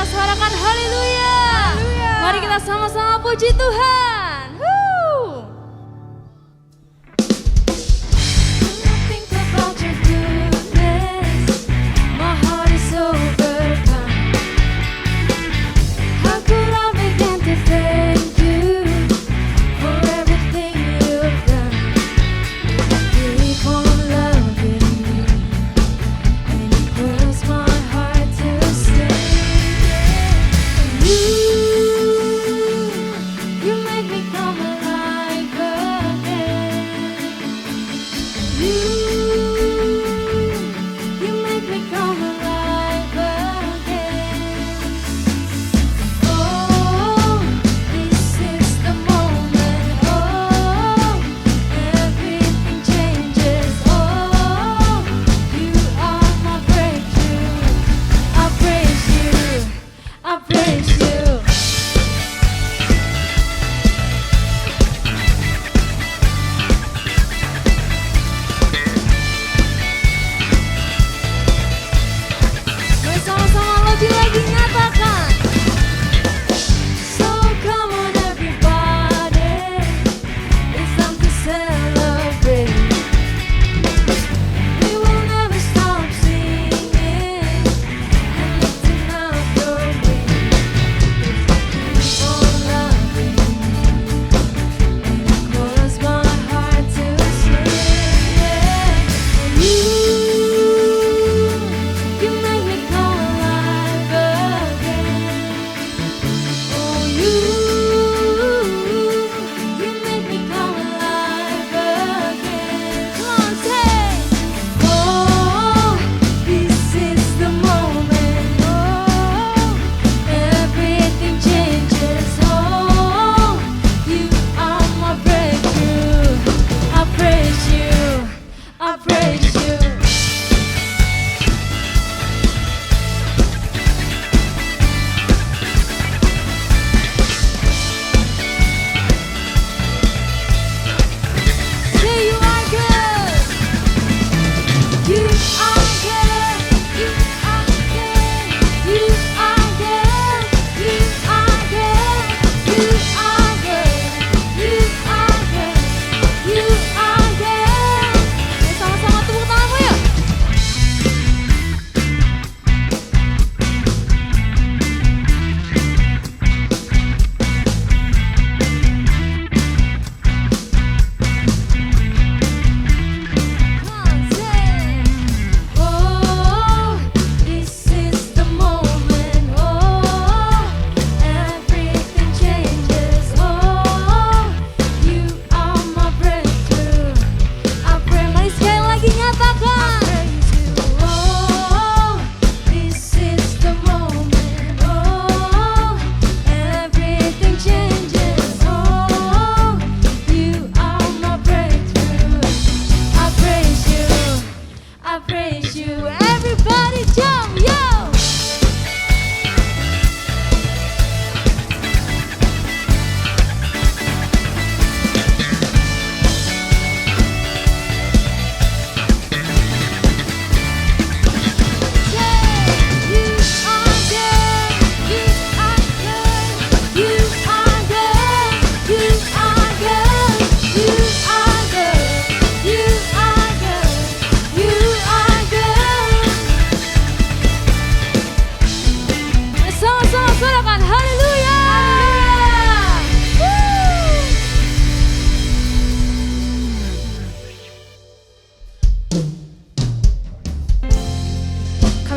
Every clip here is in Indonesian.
kita suarakan haleluya. Mari kita sama-sama puji Tuhan.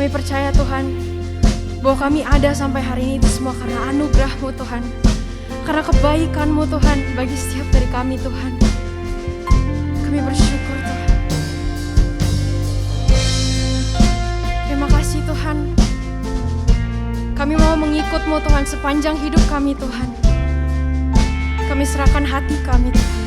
Kami percaya Tuhan, bahwa kami ada sampai hari ini itu semua karena anugerah-Mu Tuhan. Karena kebaikan-Mu Tuhan bagi setiap dari kami Tuhan. Kami bersyukur Tuhan. Terima kasih Tuhan. Kami mau mengikut-Mu Tuhan sepanjang hidup kami Tuhan. Kami serahkan hati kami Tuhan.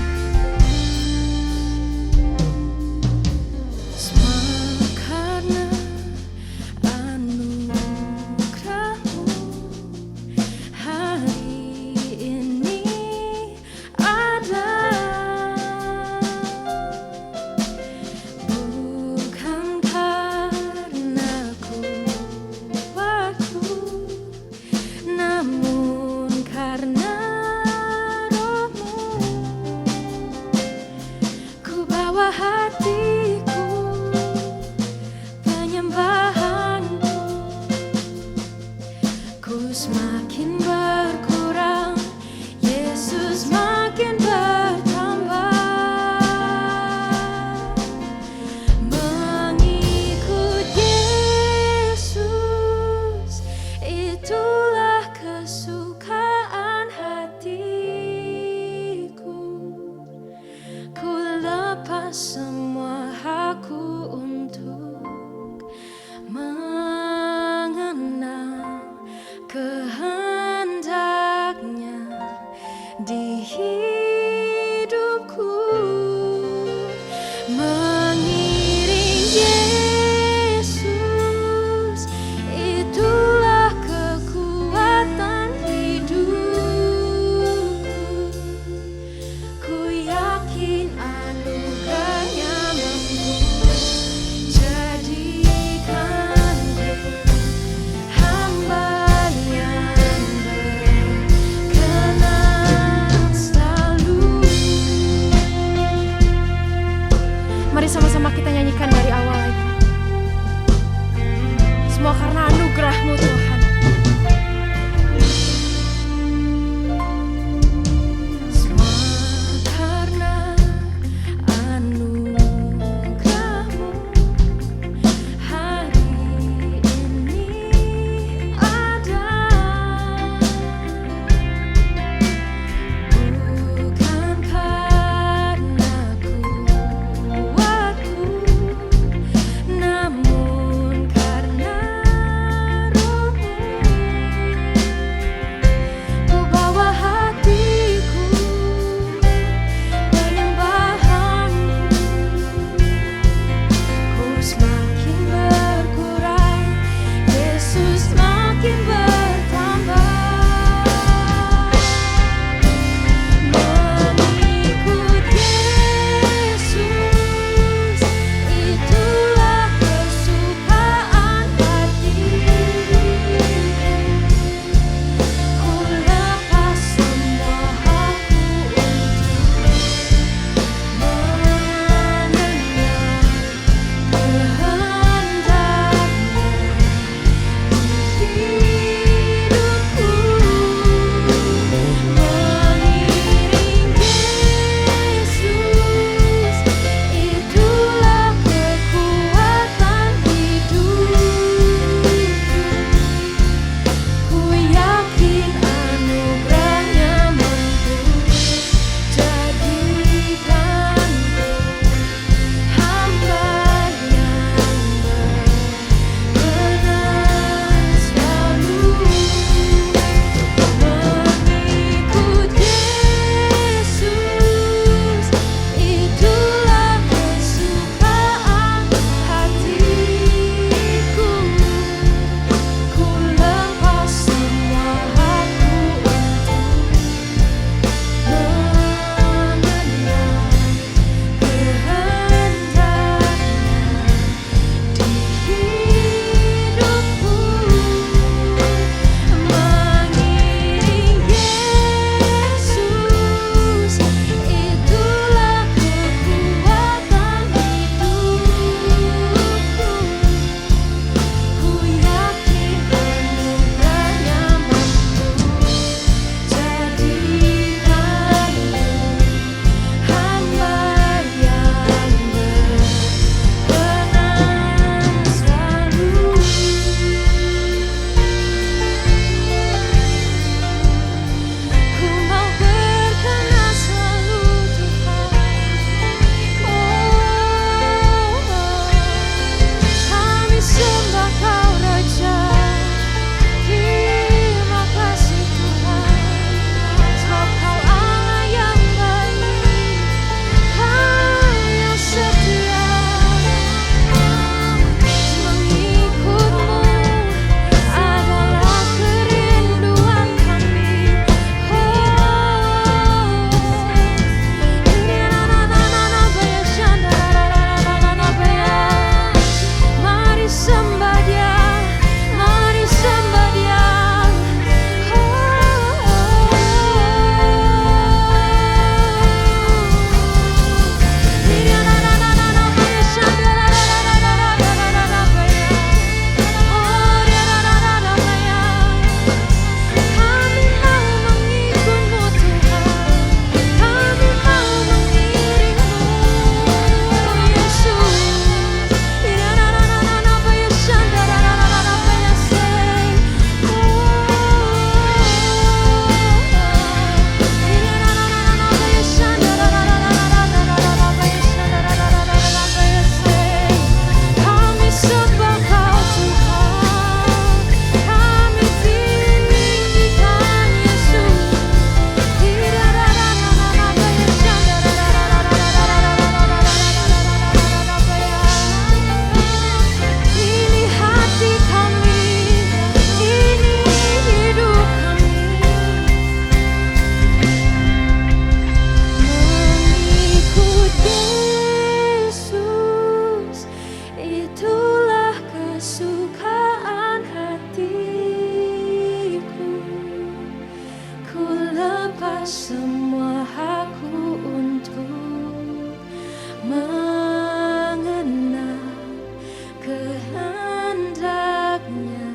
kehendaknya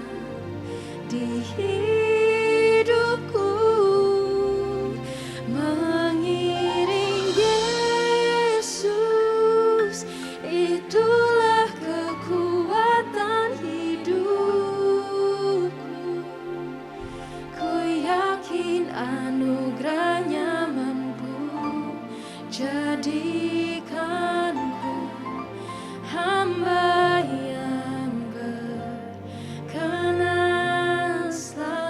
di hidupku, mengiring Yesus, itulah kekuatan hidupku. Ku yakin anugerahnya mampu jadikanku hamba yang berkenan selalu.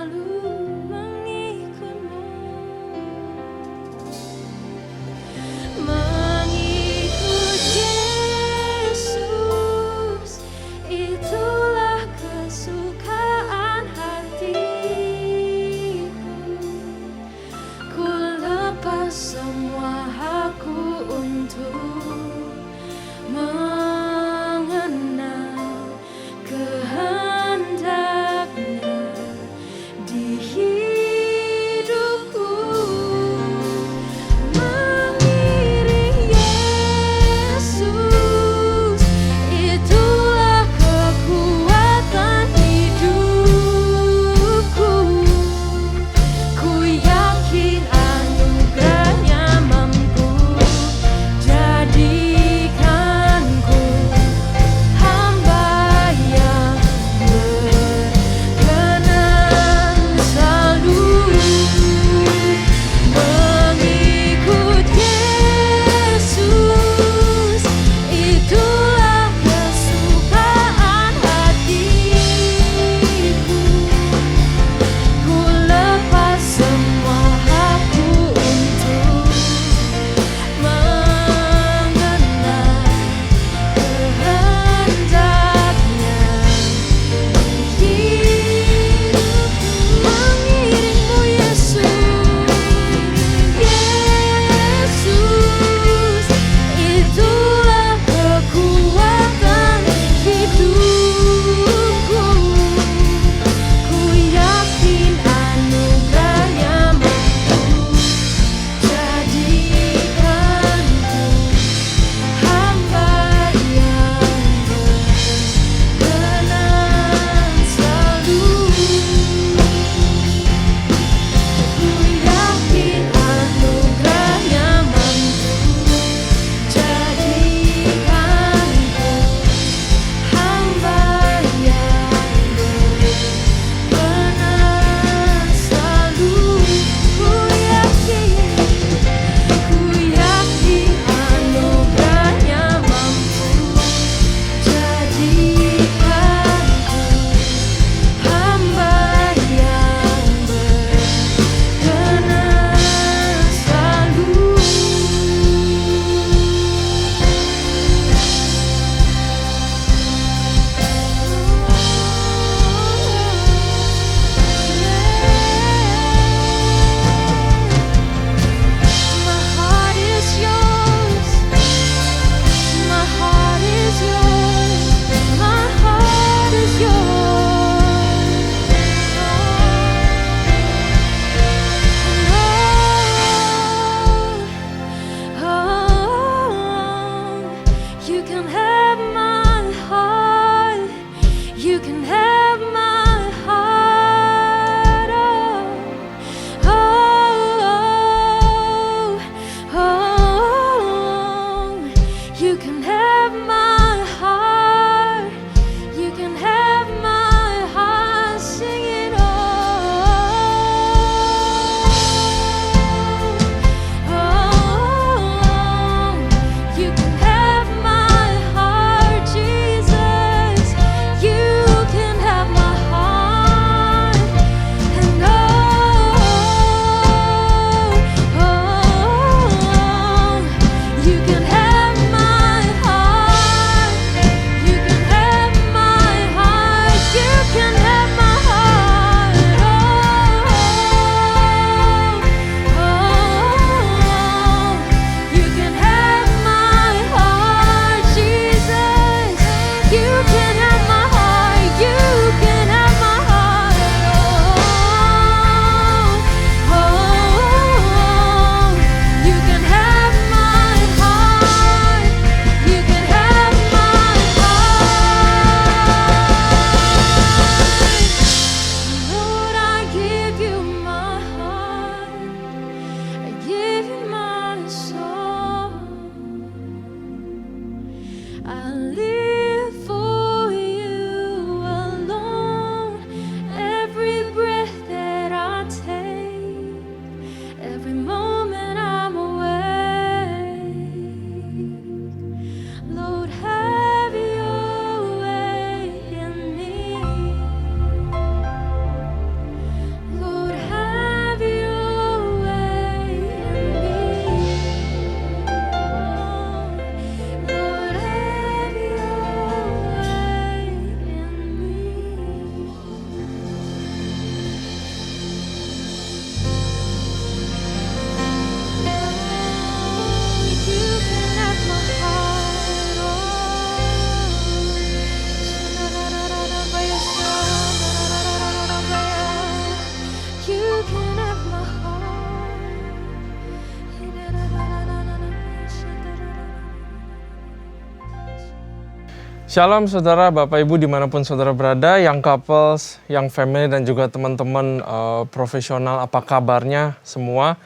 Shalom saudara, Bapak Ibu dimanapun saudara berada, yang couples, yang family dan juga teman-teman profesional, apa kabarnya semua?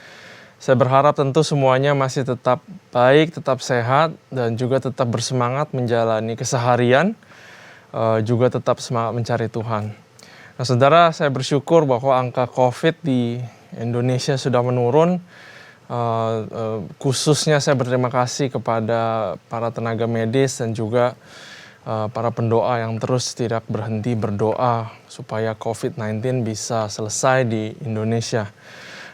Saya berharap tentu semuanya masih tetap baik, tetap sehat dan juga tetap bersemangat menjalani keseharian, juga tetap semangat mencari Tuhan. Nah saudara, saya bersyukur bahwa angka COVID di Indonesia sudah menurun. Khususnya saya berterima kasih kepada para tenaga medis dan juga para pendoa yang terus tidak berhenti berdoa supaya COVID-19 bisa selesai di Indonesia.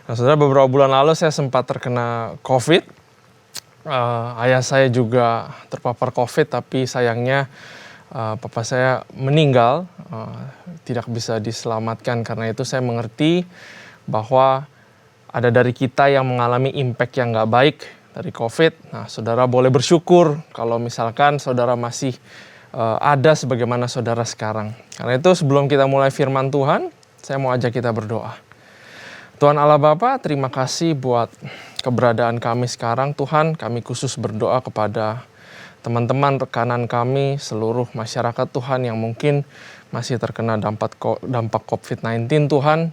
Nah, saudara, beberapa bulan lalu saya sempat terkena COVID. Ayah saya juga terpapar COVID, tapi sayangnya papa saya meninggal, tidak bisa diselamatkan. Karena itu saya mengerti bahwa ada dari kita yang mengalami impact yang nggak baik dari COVID. Nah, saudara boleh bersyukur kalau misalkan saudara masih ada sebagaimana saudara sekarang. Karena itu sebelum kita mulai firman Tuhan, saya mau ajak kita berdoa. Tuhan Allah Bapa, terima kasih buat keberadaan kami sekarang. Tuhan, kami khusus berdoa kepada teman-teman, rekanan kami, seluruh masyarakat Tuhan yang mungkin masih terkena dampak COVID-19 Tuhan.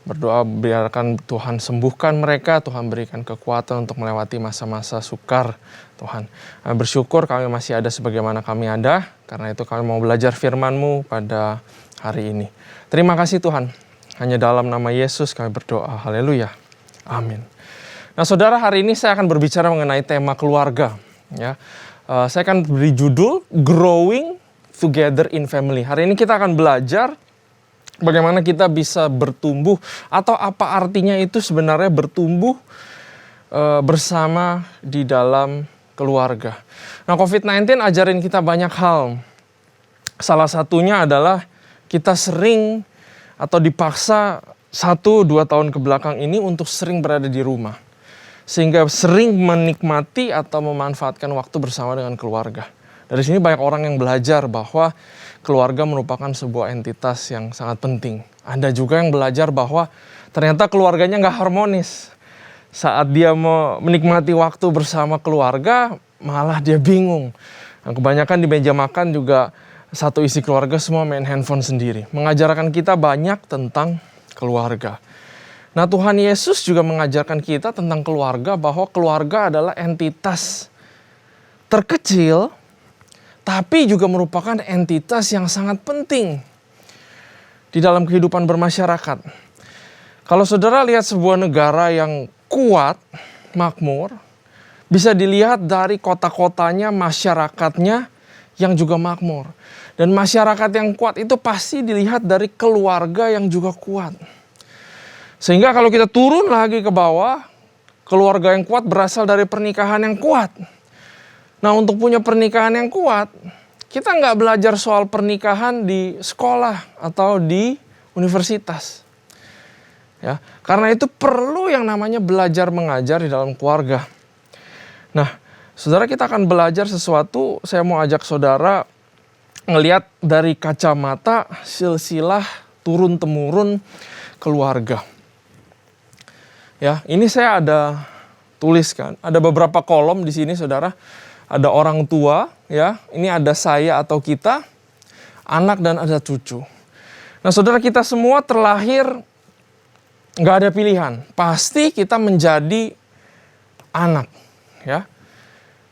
Berdoa biarkan Tuhan sembuhkan mereka, Tuhan berikan kekuatan untuk melewati masa-masa sukar Tuhan. Bersyukur kami masih ada sebagaimana kami ada, karena itu kami mau belajar firman-Mu pada hari ini. Terima kasih Tuhan, hanya dalam nama Yesus kami berdoa, haleluya, amin. Nah saudara, hari ini saya akan berbicara mengenai tema keluarga. Ya, saya akan beri judul Growing Together in Family. Hari ini kita akan belajar bagaimana kita bisa bertumbuh atau apa artinya itu sebenarnya bertumbuh bersama di dalam keluarga. Nah, COVID-19 ajarin kita banyak hal. Salah satunya adalah kita sering atau dipaksa 1-2 tahun ke belakang ini untuk sering berada di rumah. Sehingga sering menikmati atau memanfaatkan waktu bersama dengan keluarga. Dari sini banyak orang yang belajar bahwa keluarga merupakan sebuah entitas yang sangat penting. Ada juga yang belajar bahwa ternyata keluarganya nggak harmonis. Saat dia mau menikmati waktu bersama keluarga, malah dia bingung. Nah, kebanyakan di meja makan juga satu isi keluarga semua main handphone sendiri. Mengajarkan kita banyak tentang keluarga. Nah, Tuhan Yesus juga mengajarkan kita tentang keluarga, bahwa keluarga adalah entitas terkecil, tapi juga merupakan entitas yang sangat penting di dalam kehidupan bermasyarakat. Kalau saudara lihat sebuah negara yang kuat, makmur, bisa dilihat dari kota-kotanya, masyarakatnya yang juga makmur. Dan masyarakat yang kuat itu pasti dilihat dari keluarga yang juga kuat. Sehingga kalau kita turun lagi ke bawah, keluarga yang kuat berasal dari pernikahan yang kuat. Nah, untuk punya pernikahan yang kuat, kita nggak belajar soal pernikahan di sekolah atau di universitas. Ya, karena itu perlu yang namanya belajar mengajar di dalam keluarga. Nah, saudara, kita akan belajar sesuatu. Saya mau ajak saudara ngelihat dari kacamata silsilah turun-temurun keluarga. Ya, ini saya ada tuliskan, ada beberapa kolom di sini, saudara. Ada orang tua, ya. Ini ada saya atau kita, anak dan ada cucu. Nah, saudara, kita semua terlahir nggak ada pilihan. Pasti kita menjadi anak, ya.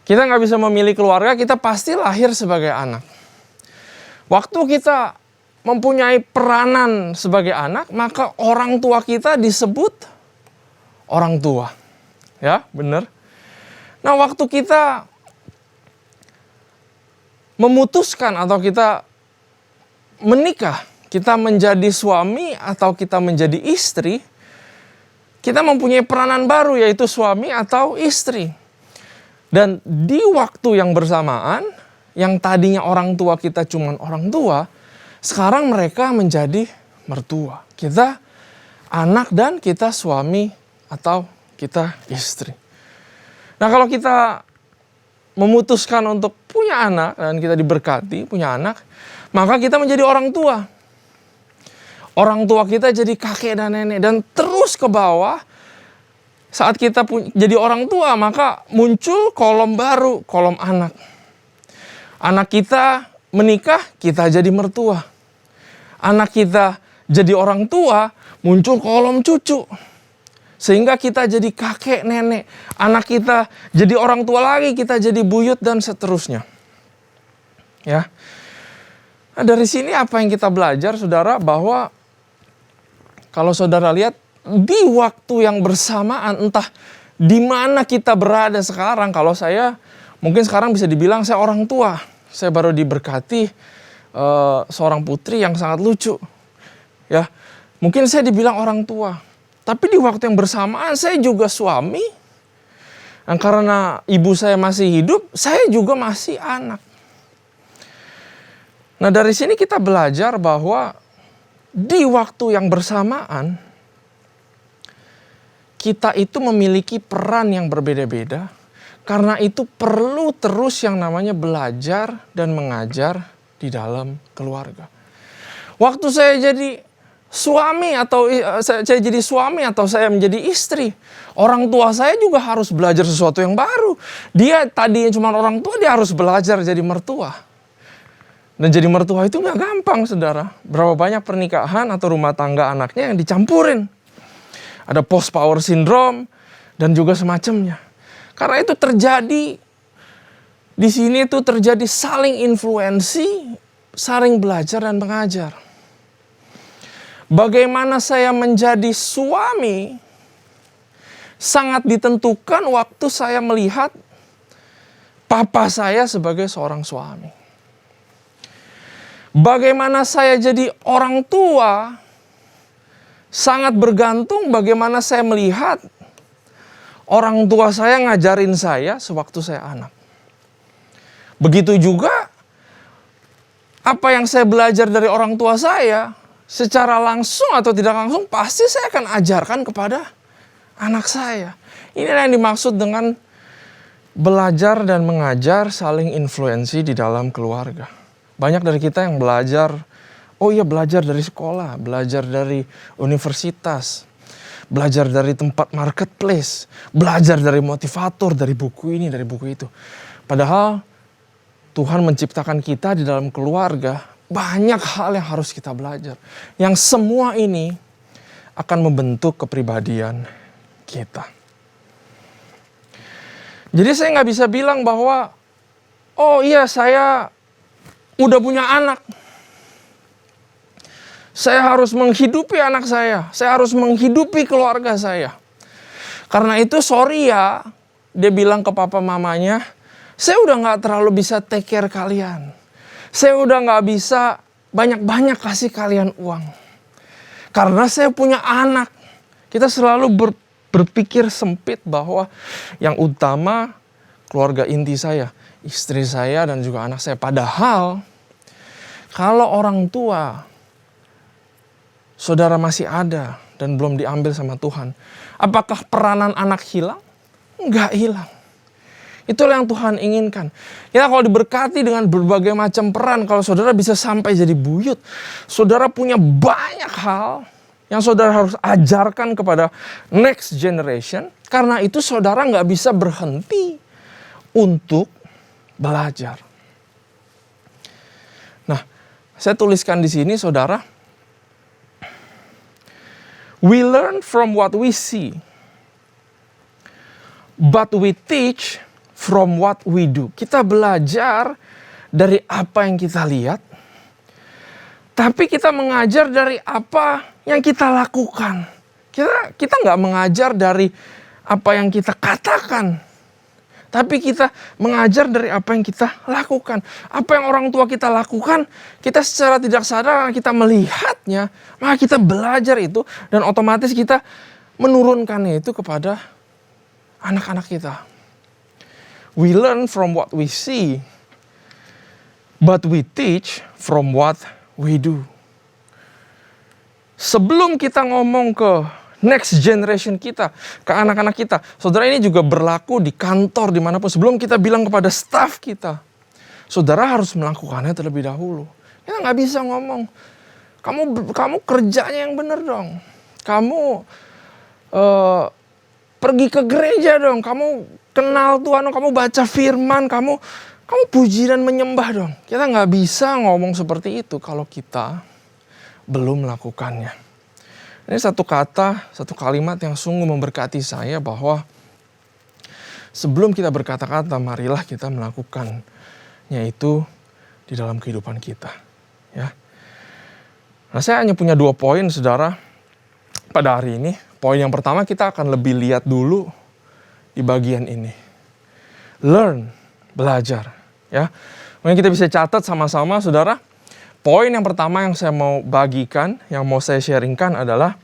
Kita nggak bisa memilih keluarga, kita pasti lahir sebagai anak. Waktu kita mempunyai peranan sebagai anak, maka orang tua kita disebut orang tua. Ya, benar. Nah, waktu kita memutuskan atau kita menikah, kita menjadi suami atau kita menjadi istri, kita mempunyai peranan baru, yaitu suami atau istri. Dan di waktu yang bersamaan, yang tadinya orang tua kita cuma orang tua, sekarang mereka menjadi mertua. Kita anak dan kita suami atau kita istri. Nah, kalau kita memutuskan untuk punya anak dan kita diberkati punya anak, maka kita menjadi orang tua. Orang tua kita jadi kakek dan nenek dan terus ke bawah. Saat kita jadi orang tua, maka muncul kolom baru, kolom anak. Anak kita menikah, kita jadi mertua. Anak kita jadi orang tua, muncul kolom cucu. Sehingga kita jadi kakek, nenek. Anak kita jadi orang tua lagi, kita jadi buyut dan seterusnya. Ya. Nah, dari sini apa yang kita belajar, saudara, bahwa kalau saudara lihat di waktu yang bersamaan, entah di mana kita berada sekarang. Kalau saya mungkin sekarang bisa dibilang saya orang tua. Saya baru diberkati seorang putri yang sangat lucu. Ya, mungkin saya dibilang orang tua. Tapi di waktu yang bersamaan saya juga suami. Dan karena ibu saya masih hidup, saya juga masih anak. Nah, dari sini kita belajar bahwa di waktu yang bersamaan kita itu memiliki peran yang berbeda-beda. Karena itu perlu terus yang namanya belajar dan mengajar di dalam keluarga. Waktu saya jadi suami atau saya menjadi istri, orang tua saya juga harus belajar sesuatu yang baru. Dia tadinya cuma orang tua, dia harus belajar jadi mertua. Dan jadi mertua itu gak gampang, saudara. Berapa banyak pernikahan atau rumah tangga anaknya yang dicampurin. Ada post power syndrome dan juga semacamnya. Karena itu terjadi di sini itu terjadi saling influensi, saling belajar dan mengajar. Bagaimana saya menjadi suami sangat ditentukan waktu saya melihat papa saya sebagai seorang suami. Bagaimana saya jadi orang tua sangat bergantung bagaimana saya melihat orang tua saya ngajarin saya sewaktu saya anak. Begitu juga apa yang saya belajar dari orang tua saya, secara langsung atau tidak langsung pasti saya akan ajarkan kepada anak saya. Inilah yang dimaksud dengan belajar dan mengajar saling influensi di dalam keluarga. Banyak dari kita yang belajar, belajar dari sekolah, belajar dari universitas, belajar dari tempat marketplace, belajar dari motivator, dari buku ini, dari buku itu. Padahal Tuhan menciptakan kita di dalam keluarga, banyak hal yang harus kita belajar. Yang semua ini akan membentuk kepribadian kita. Jadi saya nggak bisa bilang bahwa, saya udah punya anak. Saya harus menghidupi anak saya harus menghidupi keluarga saya. Karena itu dia bilang ke papa mamanya, saya udah gak terlalu bisa take care kalian. Saya udah gak bisa banyak-banyak kasih kalian uang. Karena saya punya anak. Kita selalu berpikir sempit bahwa yang utama keluarga inti saya, istri saya dan juga anak saya. Padahal kalau orang tua saudara masih ada dan belum diambil sama Tuhan, apakah peranan anak hilang? Enggak hilang. Itulah yang Tuhan inginkan. Ya, kalau diberkati dengan berbagai macam peran, kalau saudara bisa sampai jadi buyut, saudara punya banyak hal yang saudara harus ajarkan kepada next generation. Karena itu saudara nggak bisa berhenti untuk belajar. Nah, saya tuliskan di sini, saudara. We learn from what we see, but we teach from what we do. Kita belajar dari apa yang kita lihat, tapi kita mengajar dari apa yang kita lakukan. Kita nggak mengajar dari apa yang kita katakan, tapi kita mengajar dari apa yang kita lakukan. Apa yang orang tua kita lakukan, kita secara tidak sadar kita melihatnya, maka kita belajar itu dan otomatis kita menurunkannya itu kepada anak-anak kita. We learn from what we see, but we teach from what we do. Sebelum kita ngomong ke next generation kita, ke anak-anak kita, saudara, ini juga berlaku di kantor dimanapun. Sebelum kita bilang kepada staff kita, saudara harus melakukannya terlebih dahulu. Kita nggak bisa ngomong, kamu kerjanya yang benar dong, kamu pergi ke gereja dong, kamu kenal Tuhan, kamu baca firman, kamu Kamu puji dan menyembah dong. Kita nggak bisa ngomong seperti itu kalau kita belum melakukannya. Ini satu kata, satu kalimat yang sungguh memberkati saya bahwa sebelum kita berkata-kata, marilah kita melakukannya itu di dalam kehidupan kita. Ya. Nah, saya hanya punya 2 poin, saudara, pada hari ini. Poin yang pertama kita akan lebih lihat dulu di bagian ini. Learn, belajar. Ya, mungkin kita bisa catat sama-sama, saudara. Poin yang pertama yang saya mau bagikan, yang mau saya sharingkan adalah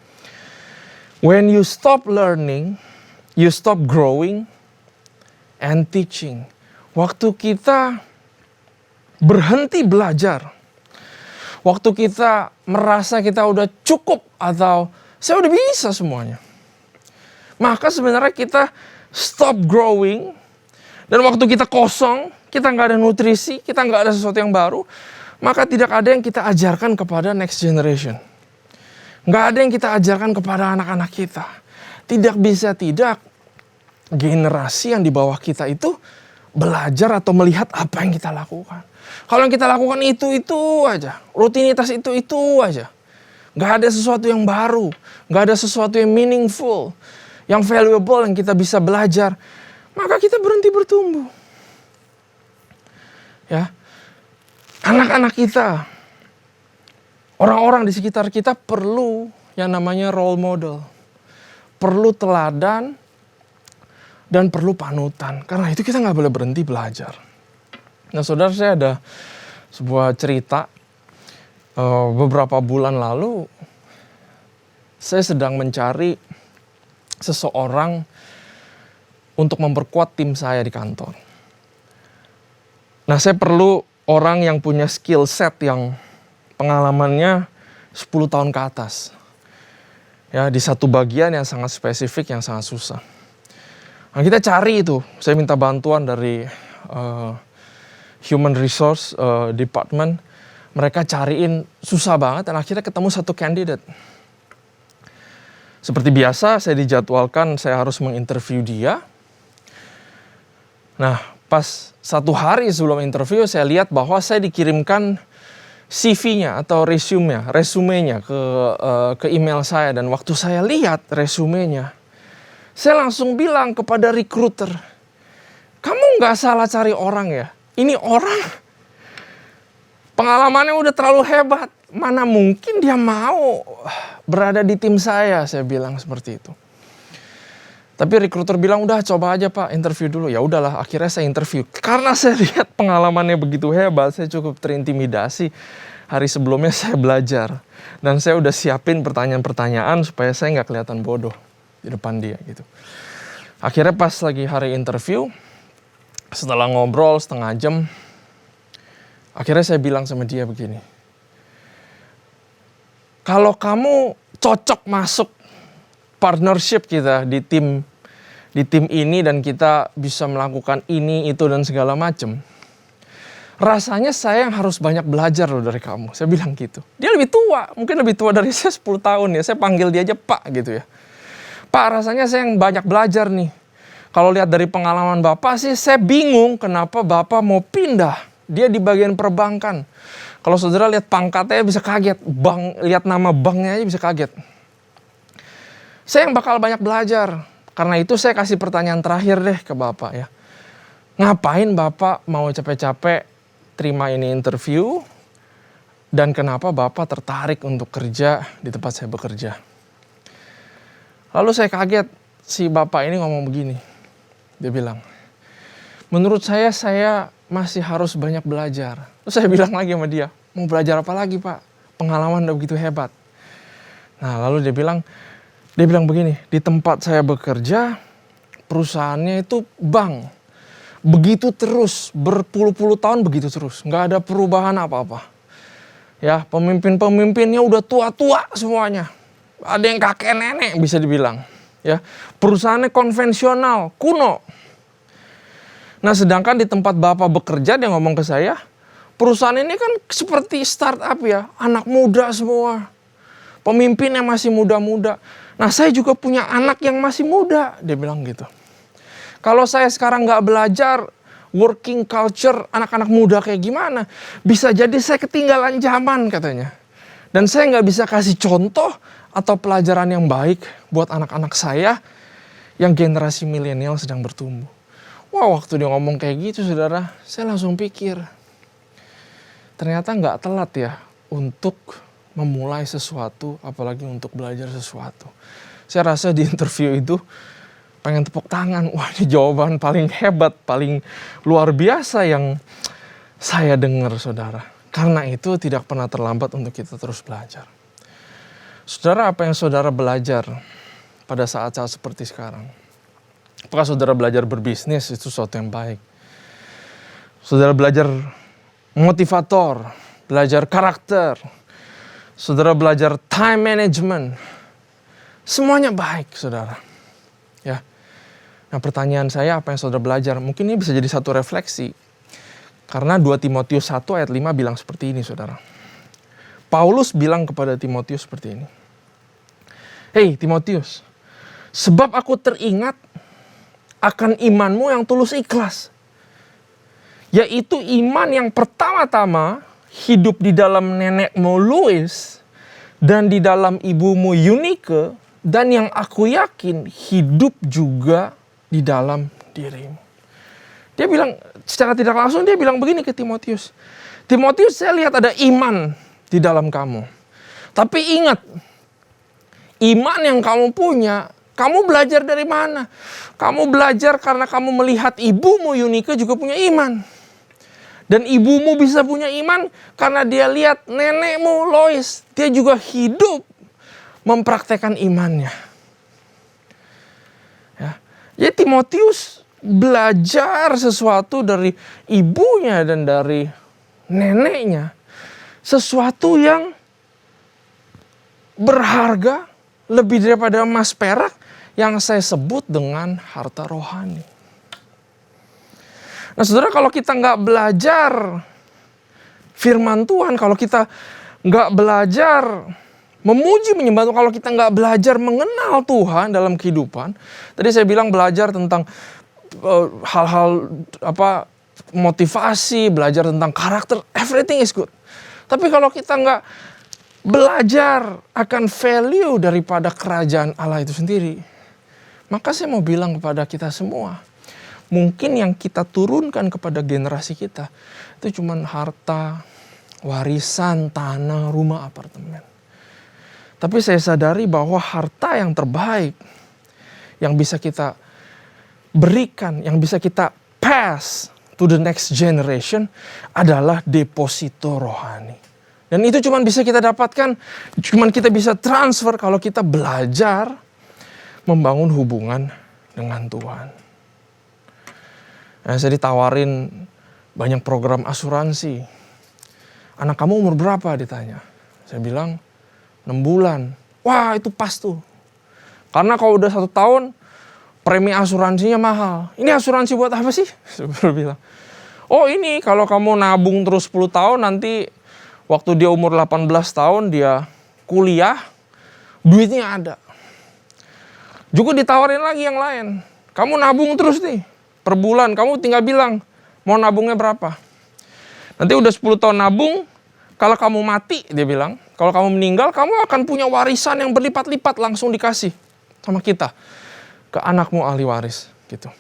when you stop learning, you stop growing and teaching. Waktu kita berhenti belajar, waktu kita merasa kita udah cukup atau saya udah bisa semuanya, maka sebenarnya kita stop growing. Dan waktu kita kosong, kita nggak ada nutrisi, kita nggak ada sesuatu yang baru, maka tidak ada yang kita ajarkan kepada next generation. Nggak ada yang kita ajarkan kepada anak-anak kita. Tidak bisa tidak, generasi yang di bawah kita itu belajar atau melihat apa yang kita lakukan. Kalau yang kita lakukan itu aja, rutinitas itu aja. Nggak ada sesuatu yang baru, nggak ada sesuatu yang meaningful, yang valuable yang kita bisa belajar. Maka kita berhenti bertumbuh. Ya. Anak-anak kita, orang-orang di sekitar kita perlu yang namanya role model. Perlu teladan dan perlu panutan. Karena itu kita nggak boleh berhenti belajar. Nah, saudara, saya ada sebuah cerita. Beberapa bulan lalu, saya sedang mencari seseorang untuk memperkuat tim saya di kantor. Nah, saya perlu orang yang punya skill set yang pengalamannya 10 tahun ke atas. Ya, di satu bagian yang sangat spesifik, yang sangat susah. Nah, kita cari itu. Saya minta bantuan dari Human Resource Department. Mereka cariin susah banget dan akhirnya ketemu satu candidate. Seperti biasa, saya dijadwalkan, saya harus menginterview dia. Nah, pas 1 hari sebelum interview, saya lihat bahwa saya dikirimkan CV-nya atau resumenya ke email saya. Dan waktu saya lihat resumenya, saya langsung bilang kepada recruiter, kamu nggak salah cari orang ya? Ini orang pengalamannya udah terlalu hebat. Mana mungkin dia mau berada di tim saya bilang seperti itu. Tapi recruiter bilang, udah coba aja Pak, interview dulu. Ya udahlah, akhirnya saya interview. Karena saya lihat pengalamannya begitu hebat, saya cukup terintimidasi. Hari sebelumnya saya belajar. Dan saya udah siapin pertanyaan-pertanyaan supaya saya nggak kelihatan bodoh di depan dia gitu. Akhirnya pas lagi hari interview, setelah ngobrol setengah jam, akhirnya saya bilang sama dia begini. Kalau kamu cocok masuk partnership kita di tim ini dan kita bisa melakukan ini, itu dan segala macam. Rasanya saya yang harus banyak belajar loh dari kamu. Saya bilang gitu. Dia lebih tua, mungkin lebih tua dari saya 10 tahun ya. Saya panggil dia aja Pak gitu ya. Pak, rasanya saya yang banyak belajar nih. Kalau lihat dari pengalaman Bapak sih, saya bingung kenapa Bapak mau pindah. Dia di bagian perbankan. Kalau saudara lihat pangkatnya bisa kaget. Lihat nama banknya aja bisa kaget. Saya yang bakal banyak belajar. Karena itu saya kasih pertanyaan terakhir deh ke Bapak ya. Ngapain Bapak mau capek-capek terima ini interview? Dan kenapa Bapak tertarik untuk kerja di tempat saya bekerja? Lalu saya kaget, si Bapak ini ngomong begini. Dia bilang, menurut saya masih harus banyak belajar. Terus saya bilang lagi sama dia, mau belajar apa lagi Pak? Pengalaman udah begitu hebat. Nah lalu dia bilang begini, di tempat saya bekerja, perusahaannya itu bank. Begitu terus, berpuluh-puluh tahun begitu terus. Nggak ada perubahan apa-apa. Ya, pemimpin-pemimpinnya udah tua-tua semuanya. Ada yang kakek nenek bisa dibilang. Ya, perusahaannya konvensional, kuno. Nah, sedangkan di tempat Bapak bekerja, dia ngomong ke saya, perusahaan ini kan seperti startup ya, anak muda semua. Pemimpinnya masih muda-muda. Nah, saya juga punya anak yang masih muda, dia bilang gitu. Kalau saya sekarang nggak belajar, working culture anak-anak muda kayak gimana. Bisa jadi saya ketinggalan zaman katanya. Dan saya nggak bisa kasih contoh atau pelajaran yang baik buat anak-anak saya yang generasi milenial sedang bertumbuh. Wah, waktu dia ngomong kayak gitu saudara, saya langsung pikir, ternyata nggak telat ya untuk memulai sesuatu, apalagi untuk belajar sesuatu. Saya rasa di interview itu pengen tepuk tangan. Wah, ini jawaban paling hebat, paling luar biasa yang saya dengar saudara. Karena itu tidak pernah terlambat untuk kita terus belajar. Saudara, apa yang saudara belajar pada saat-saat seperti sekarang? Apakah saudara belajar berbisnis? Itu sesuatu yang baik. Saudara belajar motivator, belajar karakter. Saudara belajar time management. Semuanya baik, saudara. Ya. Nah, pertanyaan saya, apa yang saudara belajar? Mungkin ini bisa jadi satu refleksi. Karena 2 Timotius 1 ayat 5 bilang seperti ini, saudara. Paulus bilang kepada Timotius seperti ini. Hei Timotius, sebab aku teringat akan imanmu yang tulus ikhlas. Yaitu iman yang pertama-tama hidup di dalam nenekmu Lois dan di dalam ibumu Eunike, dan yang aku yakin hidup juga di dalam dirimu. Dia bilang secara tidak langsung, dia bilang begini ke Timotius. Timotius, saya lihat ada iman di dalam kamu. Tapi ingat, iman yang kamu punya, kamu belajar dari mana? Kamu belajar karena kamu melihat ibumu Eunike juga punya iman. Dan ibumu bisa punya iman karena dia lihat nenekmu Lois, dia juga hidup mempraktekkan imannya. Ya. Jadi Timotius belajar sesuatu dari ibunya dan dari neneknya. Sesuatu yang berharga lebih daripada emas perak yang saya sebut dengan harta rohani. Nah saudara, kalau kita nggak belajar firman Tuhan, kalau kita nggak belajar memuji menyembah Tuhan, kalau kita nggak belajar mengenal Tuhan dalam kehidupan, tadi saya bilang belajar tentang hal-hal motivasi, belajar tentang karakter, everything is good. Tapi kalau kita nggak belajar akan value daripada kerajaan Allah itu sendiri, maka saya mau bilang kepada kita semua, mungkin yang kita turunkan kepada generasi kita itu cuma harta, warisan, tanah, rumah, apartemen. Tapi saya sadari bahwa harta yang terbaik yang bisa kita berikan, yang bisa kita pass to the next generation adalah deposito rohani. Dan itu cuma bisa kita dapatkan, cuma kita bisa transfer kalau kita belajar membangun hubungan dengan Tuhan. Nah, saya ditawarin banyak program asuransi. Anak kamu umur berapa ditanya? Saya bilang 6 bulan. Wah, itu pas tuh. Karena kalau udah 1 tahun, premi asuransinya mahal. Ini asuransi buat apa sih? Saya bilang. Oh ini kalau kamu nabung terus 10 tahun, nanti waktu dia umur 18 tahun, dia kuliah, duitnya ada. Juga ditawarin lagi yang lain. Kamu nabung terus nih, per bulan. Kamu tinggal bilang, mau nabungnya berapa. Nanti udah 10 tahun nabung, kalau kamu mati, dia bilang, kalau kamu meninggal, kamu akan punya warisan yang berlipat-lipat langsung dikasih sama kita. Ke anakmu ahli waris, gitu.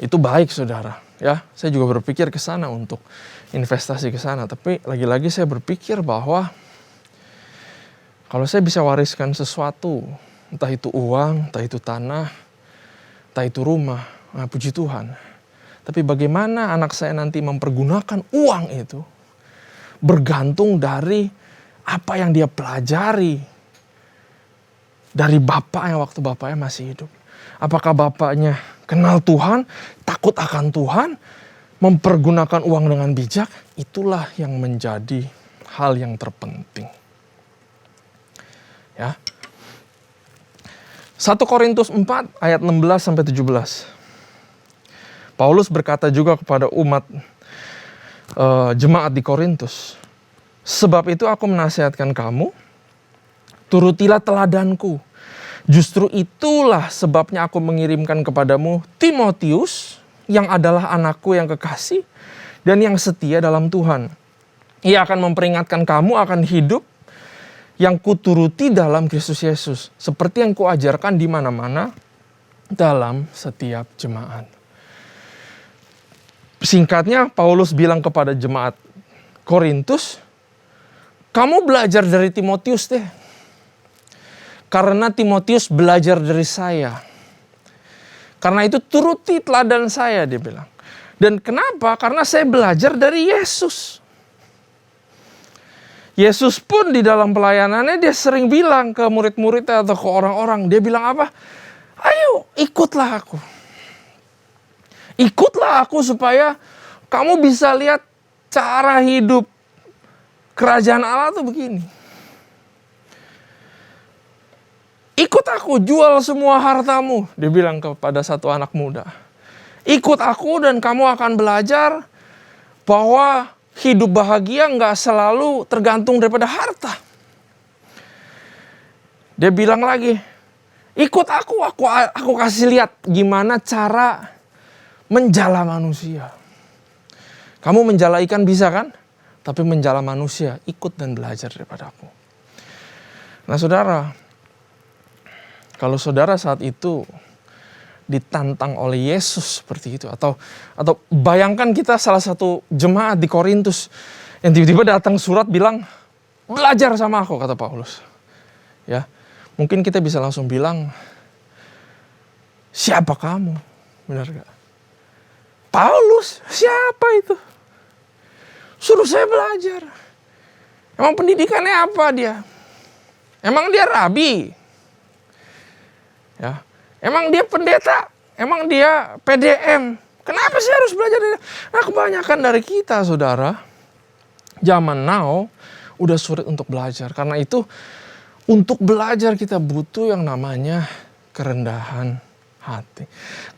Itu baik saudara, ya. Saya juga berpikir ke sana untuk investasi ke sana. Tapi lagi-lagi saya berpikir bahwa kalau saya bisa wariskan sesuatu, entah itu uang, entah itu tanah, entah itu rumah, nah, puji Tuhan. Tapi bagaimana anak saya nanti mempergunakan uang itu bergantung dari apa yang dia pelajari dari bapaknya waktu bapaknya masih hidup. Apakah bapaknya kenal Tuhan, takut akan Tuhan, mempergunakan uang dengan bijak? Itulah yang menjadi hal yang terpenting. Ya. 1 Korintus 4 ayat 16-17. Paulus berkata juga kepada umat jemaat di Korintus, sebab itu aku menasihatkan kamu, turutilah teladanku. Justru itulah sebabnya aku mengirimkan kepadamu Timotius, yang adalah anakku yang kekasih dan yang setia dalam Tuhan. Ia akan memperingatkan kamu akan hidup yang kuturuti dalam Kristus Yesus, seperti yang kuajarkan di mana-mana dalam setiap jemaat. Singkatnya, Paulus bilang kepada jemaat Korintus, kamu belajar dari Timotius deh. Karena Timotius belajar dari saya. Karena itu turuti teladan saya, dia bilang. Dan kenapa? Karena saya belajar dari Yesus. Yesus pun di dalam pelayanannya dia sering bilang ke murid-muridnya atau ke orang-orang. Dia bilang apa? Ayo ikutlah aku. Ikutlah aku supaya kamu bisa lihat cara hidup kerajaan Allah tuh begini. Ikut aku, jual semua hartamu. Dia bilang kepada satu anak muda. Ikut aku dan kamu akan belajar bahwa hidup bahagia nggak selalu tergantung daripada harta. Dia bilang lagi, ikut aku kasih lihat gimana cara menjala manusia. Kamu menjala ikan bisa kan? Tapi menjala manusia, ikut dan belajar daripada aku. Nah saudara, kalau saudara saat itu ditantang oleh Yesus seperti itu, atau bayangkan kita salah satu jemaat di Korintus yang tiba-tiba datang surat bilang belajar sama aku, kata Paulus. Ya, mungkin kita bisa langsung bilang, siapa kamu? Benar gak? Paulus, siapa itu? Suruh saya belajar. Emang pendidikannya apa dia? Emang dia rabi? Ya. Emang dia pendeta? Emang dia PDM? Kenapa sih harus belajar? Nah kebanyakan dari kita saudara, zaman now udah sulit untuk belajar. Karena itu untuk belajar kita butuh yang namanya kerendahan hati.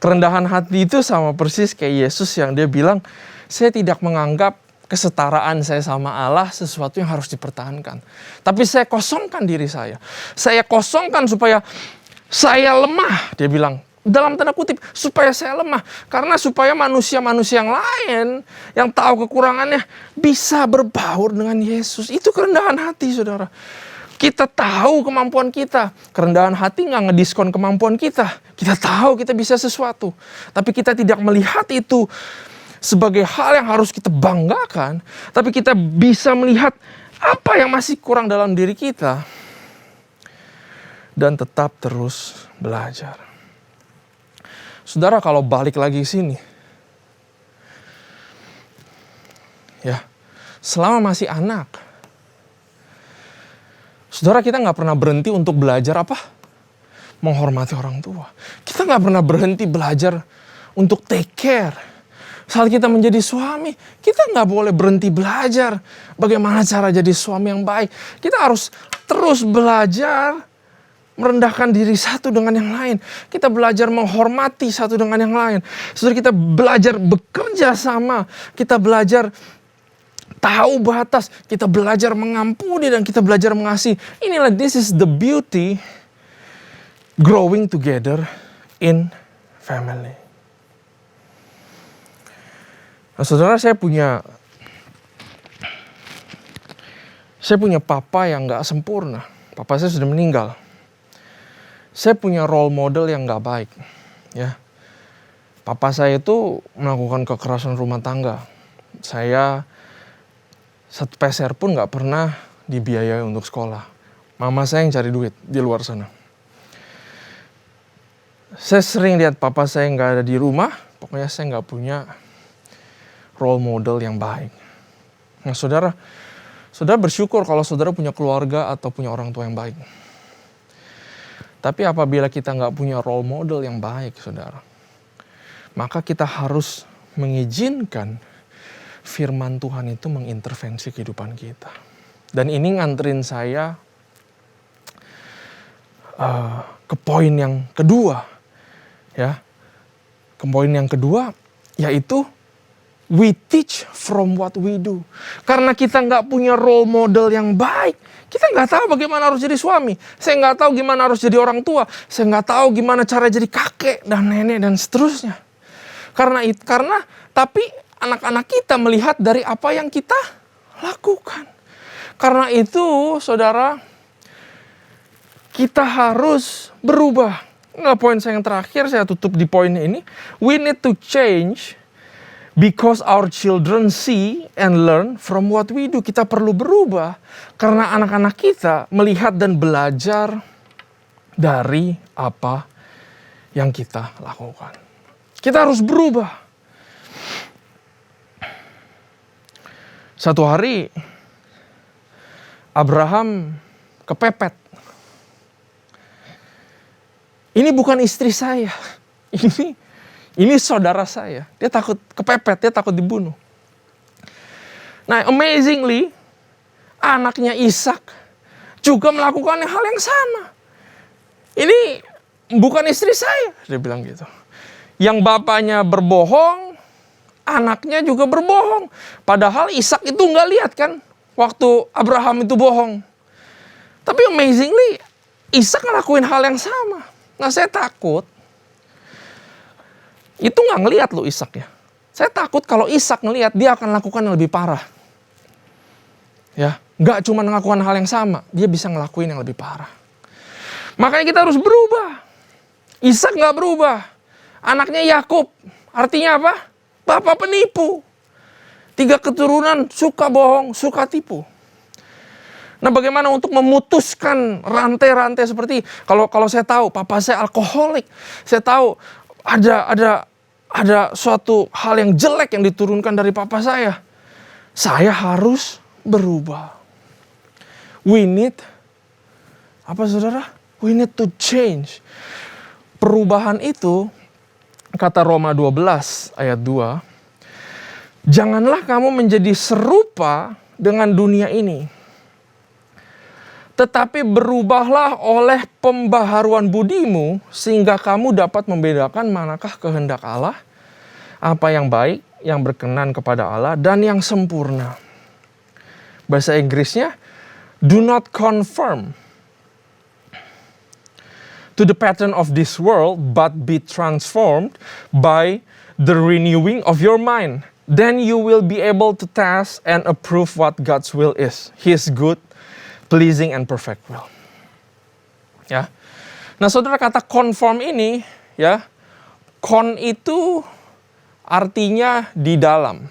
Kerendahan hati itu sama persis kayak Yesus yang dia bilang, saya tidak menganggap kesetaraan saya sama Allah sesuatu yang harus dipertahankan. Tapi saya kosongkan diri saya. Saya kosongkan supaya saya lemah, dia bilang. Dalam tanda kutip, supaya saya lemah. Karena supaya manusia-manusia yang lain, yang tahu kekurangannya, bisa berbaur dengan Yesus. Itu kerendahan hati, saudara. Kita tahu kemampuan kita. Kerendahan hati nggak ngediskon kemampuan kita. Kita tahu kita bisa sesuatu. Tapi kita tidak melihat itu sebagai hal yang harus kita banggakan. Tapi kita bisa melihat apa yang masih kurang dalam diri kita. Dan tetap terus belajar. Saudara, kalau balik lagi sini, ya, selama masih anak, saudara, kita nggak pernah berhenti untuk belajar apa? Menghormati orang tua. Kita nggak pernah berhenti belajar untuk take care. Saat kita menjadi suami, kita nggak boleh berhenti belajar bagaimana cara jadi suami yang baik. Kita harus terus belajar merendahkan diri satu dengan yang lain. Kita belajar menghormati satu dengan yang lain. Saudara, kita belajar bekerja sama. Kita belajar tahu batas. Kita belajar mengampuni dan kita belajar mengasihi. Inilah, this is the beauty growing together in family. Nah, saudara, saya punya papa yang gak sempurna. Papa saya sudah meninggal. Saya punya role model yang gak baik. Ya, papa saya itu melakukan kekerasan rumah tangga. Saya satu peser pun gak pernah dibiayai untuk sekolah. Mama saya yang cari duit di luar sana. Saya sering lihat papa saya gak ada di rumah. Pokoknya saya gak punya role model yang baik. Nah saudara bersyukur kalau saudara punya keluarga atau punya orang tua yang baik. Tapi apabila kita nggak punya role model yang baik, saudara, maka kita harus mengizinkan firman Tuhan itu mengintervensi kehidupan kita. Dan ini nganterin saya ke poin yang kedua, ya. Ke poin yang kedua, yaitu we teach from what we do. Karena kita nggak punya role model yang baik, kita nggak tahu bagaimana harus jadi suami. Saya nggak tahu gimana harus jadi orang tua. Saya nggak tahu gimana cara jadi kakek dan nenek dan seterusnya. Tapi anak-anak kita melihat dari apa yang kita lakukan. Karena itu, saudara, kita harus berubah. Nah, poin saya yang terakhir, saya tutup di poin ini. We need to change because our children see and learn from what we do. Kita perlu berubah karena anak-anak kita melihat dan belajar dari apa yang kita lakukan. Kita harus berubah. Satu hari Abraham kepepet. Ini bukan istri saya. Ini saudara saya. Dia takut kepepet, dia takut dibunuh. Nah, amazingly, anaknya Ishak juga melakukan hal yang sama. Ini bukan istri saya, dia bilang gitu. Yang bapaknya berbohong, anaknya juga berbohong. Padahal Ishak itu nggak lihat kan, waktu Abraham itu bohong. Tapi amazingly, Ishak ngelakuin hal yang sama. Nah, saya takut. Itu nggak ngelihat loh Ishak ya. Saya takut kalau Ishak ngelihat, dia akan lakukan yang lebih parah. Ya, nggak cuma melakukan hal yang sama, dia bisa ngelakuin yang lebih parah. Makanya kita harus berubah. Ishak nggak berubah. Anaknya Yakub, artinya apa? Bapak penipu. 3 keturunan suka bohong, suka tipu. Nah, bagaimana untuk memutuskan rantai-rantai seperti kalau saya tahu papa saya alkoholik, saya tahu ada suatu hal yang jelek yang diturunkan dari papa saya harus berubah. We need apa saudara? We need to change. Perubahan itu, kata Roma 12 ayat 2, janganlah kamu menjadi serupa dengan dunia ini, tetapi berubahlah oleh pembaharuan budimu, sehingga kamu dapat membedakan manakah kehendak Allah, apa yang baik, yang berkenan kepada Allah, dan yang sempurna. Bahasa Inggrisnya, do not conform to the pattern of this world, but be transformed by the renewing of your mind. Then you will be able to test and approve what God's will is, His good, pleasing and perfect will. Ya. Nah, saudara, kata conform ini, ya, con itu artinya di dalam.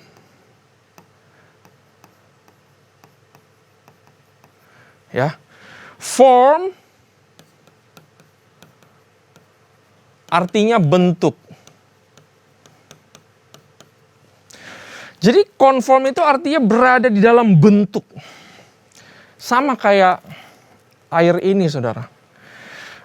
Ya. Form artinya bentuk. Jadi conform itu artinya berada di dalam bentuk. Sama kayak air ini, saudara.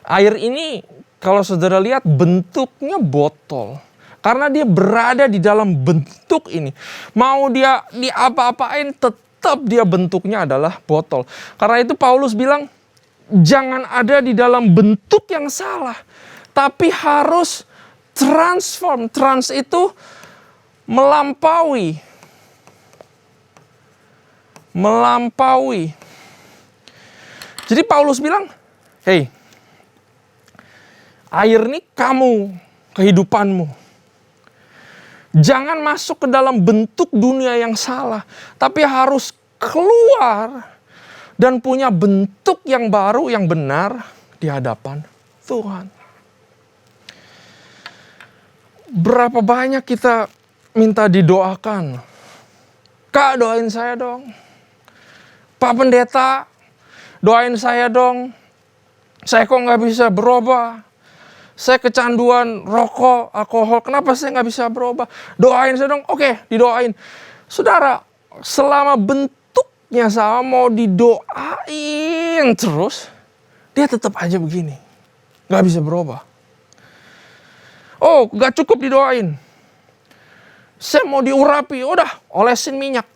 Air ini kalau saudara lihat bentuknya botol. Karena dia berada di dalam bentuk ini. Mau dia diapa-apain tetap dia bentuknya adalah botol. Karena itu Paulus bilang, jangan ada di dalam bentuk yang salah. Tapi harus transform. Trans itu melampaui. Jadi Paulus bilang, hey, air ini kamu, kehidupanmu. Jangan masuk ke dalam bentuk dunia yang salah. Tapi harus keluar dan punya bentuk yang baru, yang benar di hadapan Tuhan. Berapa banyak kita minta didoakan. Kak, doain saya dong. Pak Pendeta, doain saya dong. Saya kok nggak bisa berubah. Saya kecanduan rokok, alkohol. Kenapa saya nggak bisa berubah? Doain saya dong. Oke, didoain. Saudara, selama bentuknya sama mau didoain terus, dia tetap aja begini. Nggak bisa berubah. Oh, nggak cukup didoain. Saya mau diurapi. Udah, olesin minyak.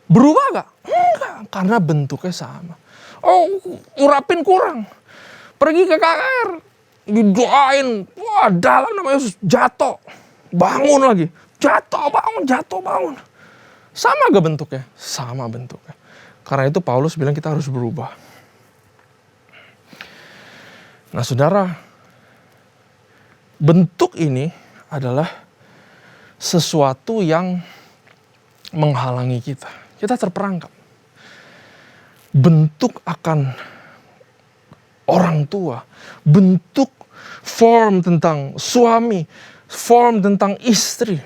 Berubah gak? Enggak, karena bentuknya sama. Oh, urapin kurang. Pergi ke KKR, didoain. Wah, dalam nama Yesus, jatuh. Bangun lagi. Jatuh, bangun. Sama gak bentuknya? Sama bentuknya. Karena itu Paulus bilang kita harus berubah. Nah, saudara, bentuk ini adalah sesuatu yang menghalangi kita. Kita terperangkap. Bentuk akan orang tua, bentuk form tentang suami, form tentang istri,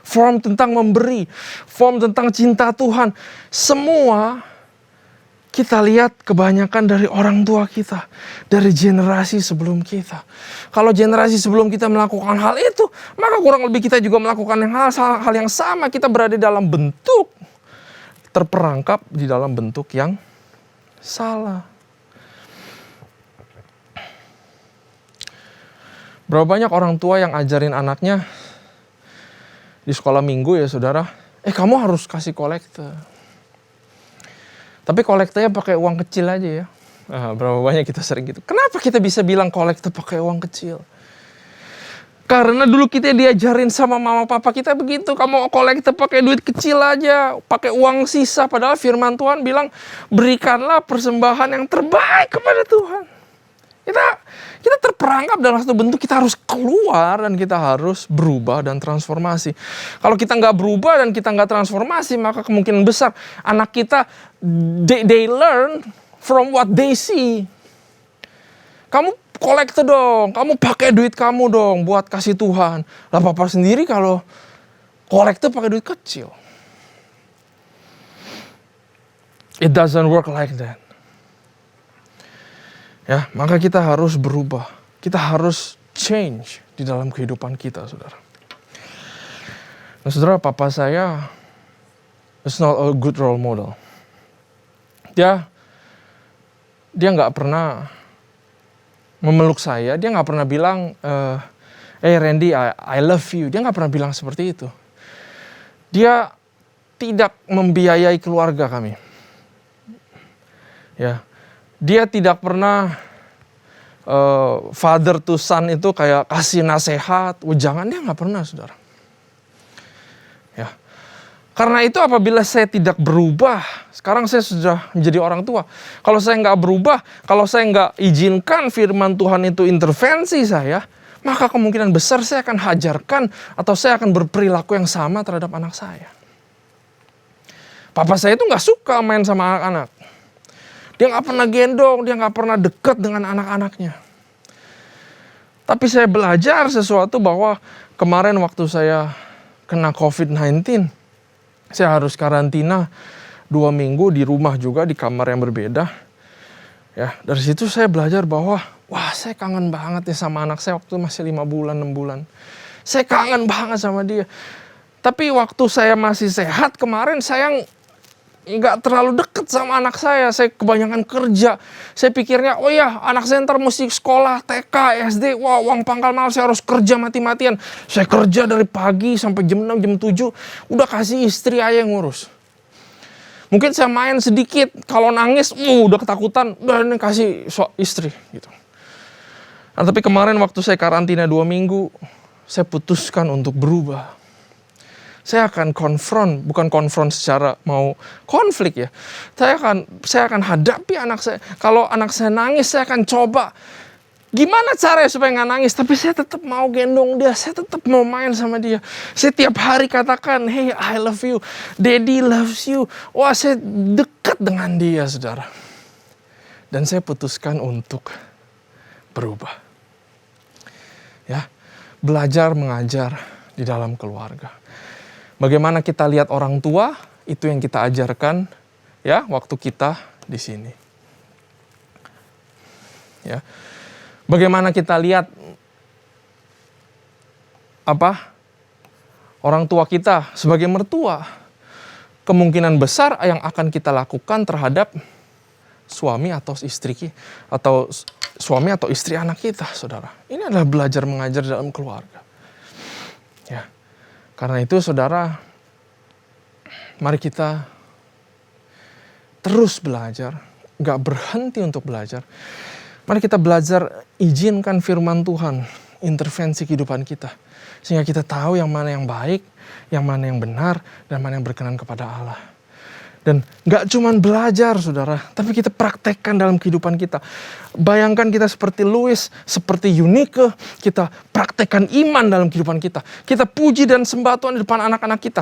form tentang memberi, form tentang cinta Tuhan. Semua kita lihat kebanyakan dari orang tua kita, dari generasi sebelum kita. Kalau generasi sebelum kita melakukan hal itu, maka kurang lebih kita juga melakukan hal yang sama. Kita berada dalam bentuk, terperangkap di dalam bentuk yang salah. Berapa banyak orang tua yang ajarin anaknya di sekolah minggu ya saudara, kamu harus kasih kolekte. Tapi kolektenya pakai uang kecil aja ya. Berapa banyak kita sering gitu. Kenapa kita bisa bilang kolekte pakai uang kecil? Karena dulu kita diajarin sama mama papa kita begitu. Kamu kolekte pakai duit kecil aja, pakai uang sisa. Padahal firman Tuhan bilang, berikanlah persembahan yang terbaik kepada Tuhan. Kita terperangkap dalam satu bentuk, kita harus keluar dan kita harus berubah dan transformasi. Kalau kita nggak berubah dan kita nggak transformasi, maka kemungkinan besar anak kita, they learn from what they see. Kamu kolekte dong, kamu pakai duit kamu dong buat kasih Tuhan. Lah papa sendiri kalau kolekte pakai duit kecil. It doesn't work like that. Ya, maka kita harus berubah. Kita harus change di dalam kehidupan kita, saudara. Nah, saudara, papa saya is not a good role model. Dia nggak pernah memeluk saya. Dia nggak pernah bilang, Randy, I love you. Dia nggak pernah bilang seperti itu. Dia tidak membiayai keluarga kami. Ya. Dia tidak pernah father to son itu kayak kasih nasihat, ujangan, dia nggak pernah, saudara. Ya, karena itu apabila saya tidak berubah, sekarang saya sudah menjadi orang tua. Kalau saya nggak berubah, kalau saya nggak izinkan firman Tuhan itu intervensi saya, maka kemungkinan besar saya akan hajarkan atau saya akan berperilaku yang sama terhadap anak saya. Papa saya itu nggak suka main sama anak-anak. Dia nggak pernah gendong, dia nggak pernah dekat dengan anak-anaknya. Tapi saya belajar sesuatu bahwa kemarin waktu saya kena COVID-19, saya harus karantina 2 minggu di rumah juga, di kamar yang berbeda. Ya, dari situ saya belajar bahwa, wah saya kangen banget ya sama anak saya waktu masih 5 bulan, 6 bulan. Saya kangen banget sama dia. Tapi waktu saya masih sehat kemarin, saya nggak terlalu deket sama anak saya kebanyakan kerja. Saya pikirnya, oh ya anak saya ntar mesti sekolah, TK, SD, wah uang pangkal mahal, saya harus kerja mati-matian. Saya kerja dari pagi sampai jam 6, jam 7, udah kasih istri aja yang ngurus. Mungkin saya main sedikit, kalau nangis, udah ketakutan, udah ini kasih istri gitu. Nah, tapi kemarin waktu saya karantina 2 minggu, saya putuskan untuk berubah. Saya akan bukan konfront secara mau konflik ya. Saya akan hadapi anak saya. Kalau anak saya nangis, saya akan coba gimana caranya supaya nggak nangis. Tapi saya tetap mau gendong dia, saya tetap mau main sama dia. Saya tiap hari katakan, hey I love you, daddy loves you. Wah saya dekat dengan dia, saudara. Dan saya putuskan untuk berubah. Ya, belajar mengajar di dalam keluarga. Bagaimana kita lihat orang tua, itu yang kita ajarkan ya waktu kita di sini. Ya. Bagaimana kita lihat orang tua kita sebagai mertua, kemungkinan besar yang akan kita lakukan terhadap suami atau istri atau suami atau istri anak kita, saudara. Ini adalah belajar mengajar dalam keluarga. Ya. Karena itu saudara, mari kita terus belajar, gak berhenti untuk belajar. Mari kita belajar, izinkan firman Tuhan intervensi kehidupan kita. Sehingga kita tahu yang mana yang baik, yang mana yang benar, dan mana yang berkenan kepada Allah. Dan gak cuman belajar saudara, tapi kita praktekkan dalam kehidupan kita. Bayangkan kita seperti Louis, seperti Eunike, kita praktekkan iman dalam kehidupan kita. Kita puji dan sembah Tuhan di depan anak-anak kita.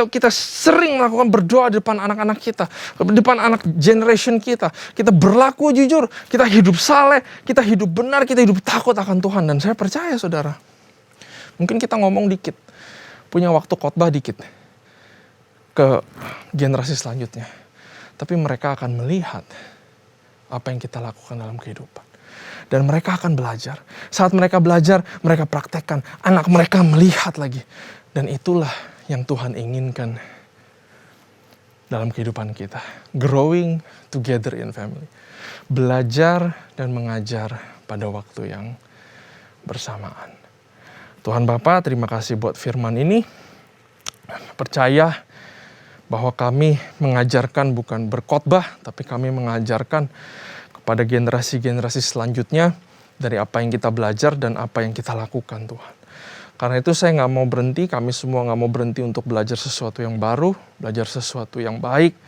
Kita sering melakukan berdoa di depan anak-anak kita, di depan anak generation kita. Kita berlaku jujur, kita hidup saleh, kita hidup benar, kita hidup takut akan Tuhan. Dan saya percaya saudara, mungkin kita ngomong dikit, punya waktu khotbah dikit ke generasi selanjutnya. Tapi mereka akan melihat apa yang kita lakukan dalam kehidupan. Dan mereka akan belajar. Saat mereka belajar, mereka praktekkan. Anak mereka melihat lagi. Dan itulah yang Tuhan inginkan dalam kehidupan kita. Growing together in family. Belajar dan mengajar pada waktu yang bersamaan. Tuhan Bapa, terima kasih buat firman ini. Percaya bahwa kami mengajarkan bukan berkhotbah, tapi kami mengajarkan kepada generasi-generasi selanjutnya dari apa yang kita belajar dan apa yang kita lakukan Tuhan. Karena itu saya nggak mau berhenti, kami semua nggak mau berhenti untuk belajar sesuatu yang baru, belajar sesuatu yang baik,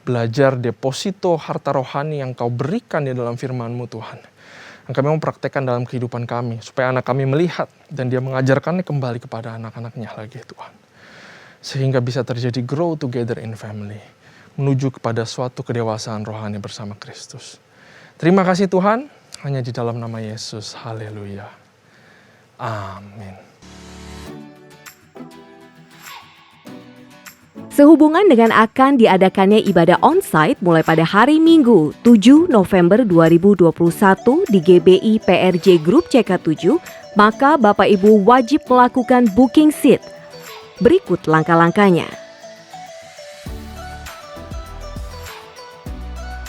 belajar deposito harta rohani yang Kau berikan di dalam firman-Mu Tuhan. Yang kami mau praktekkan dalam kehidupan kami, supaya anak kami melihat dan dia mengajarkannya kembali kepada anak-anaknya lagi Tuhan. Sehingga bisa terjadi grow together in family. Menuju kepada suatu kedewasaan rohani bersama Kristus. Terima kasih Tuhan. Hanya di dalam nama Yesus. Haleluya. Amin. Sehubungan dengan akan diadakannya ibadah onsite mulai pada hari Minggu 7 November 2021 di GBI PRJ Group CK7, maka Bapak Ibu wajib melakukan booking seat. Berikut langkah-langkahnya.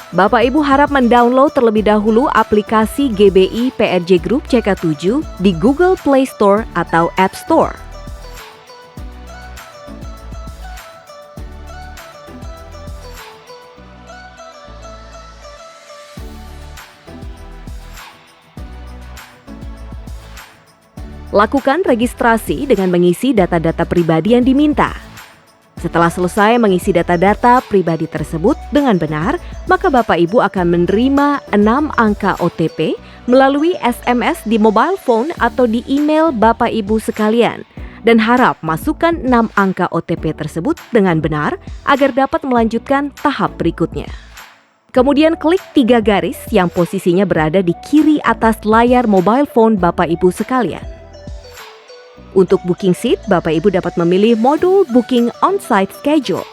Bapak Ibu harap mendownload terlebih dahulu aplikasi GBI PRJ Group CK7 di Google Play Store atau App Store. Lakukan registrasi dengan mengisi data-data pribadi yang diminta. Setelah selesai mengisi data-data pribadi tersebut dengan benar, maka Bapak Ibu akan menerima 6 angka OTP melalui SMS di mobile phone atau di email Bapak Ibu sekalian. Dan harap masukkan 6 angka OTP tersebut dengan benar agar dapat melanjutkan tahap berikutnya. Kemudian klik 3 garis yang posisinya berada di kiri atas layar mobile phone Bapak Ibu sekalian. Untuk booking seat, Bapak Ibu dapat memilih modul booking on-site schedule.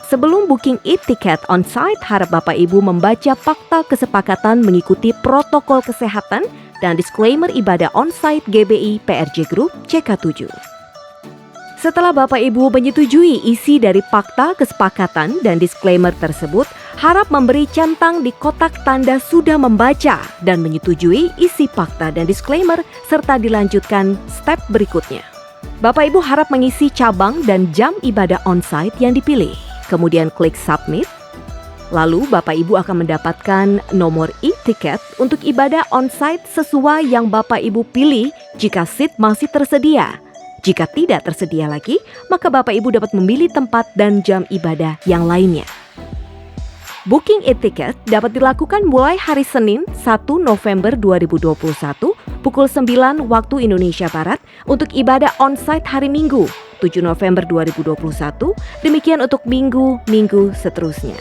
Sebelum booking e-ticket on-site, harap Bapak Ibu membaca fakta kesepakatan mengikuti protokol kesehatan dan disclaimer ibadah on-site GBI PRJ Group CK7. Setelah Bapak Ibu menyetujui isi dari fakta kesepakatan dan disclaimer tersebut, harap memberi centang di kotak tanda sudah membaca dan menyetujui isi fakta dan disclaimer serta dilanjutkan step berikutnya. Bapak Ibu harap mengisi cabang dan jam ibadah on-site yang dipilih. Kemudian klik submit. Lalu Bapak Ibu akan mendapatkan nomor e-ticket untuk ibadah on-site sesuai yang Bapak Ibu pilih jika seat masih tersedia. Jika tidak tersedia lagi, maka Bapak Ibu dapat memilih tempat dan jam ibadah yang lainnya. Booking e-ticket dapat dilakukan mulai hari Senin 1 November 2021 pukul 9 waktu Indonesia Barat untuk ibadah on-site hari Minggu 7 November 2021, demikian untuk minggu-minggu seterusnya.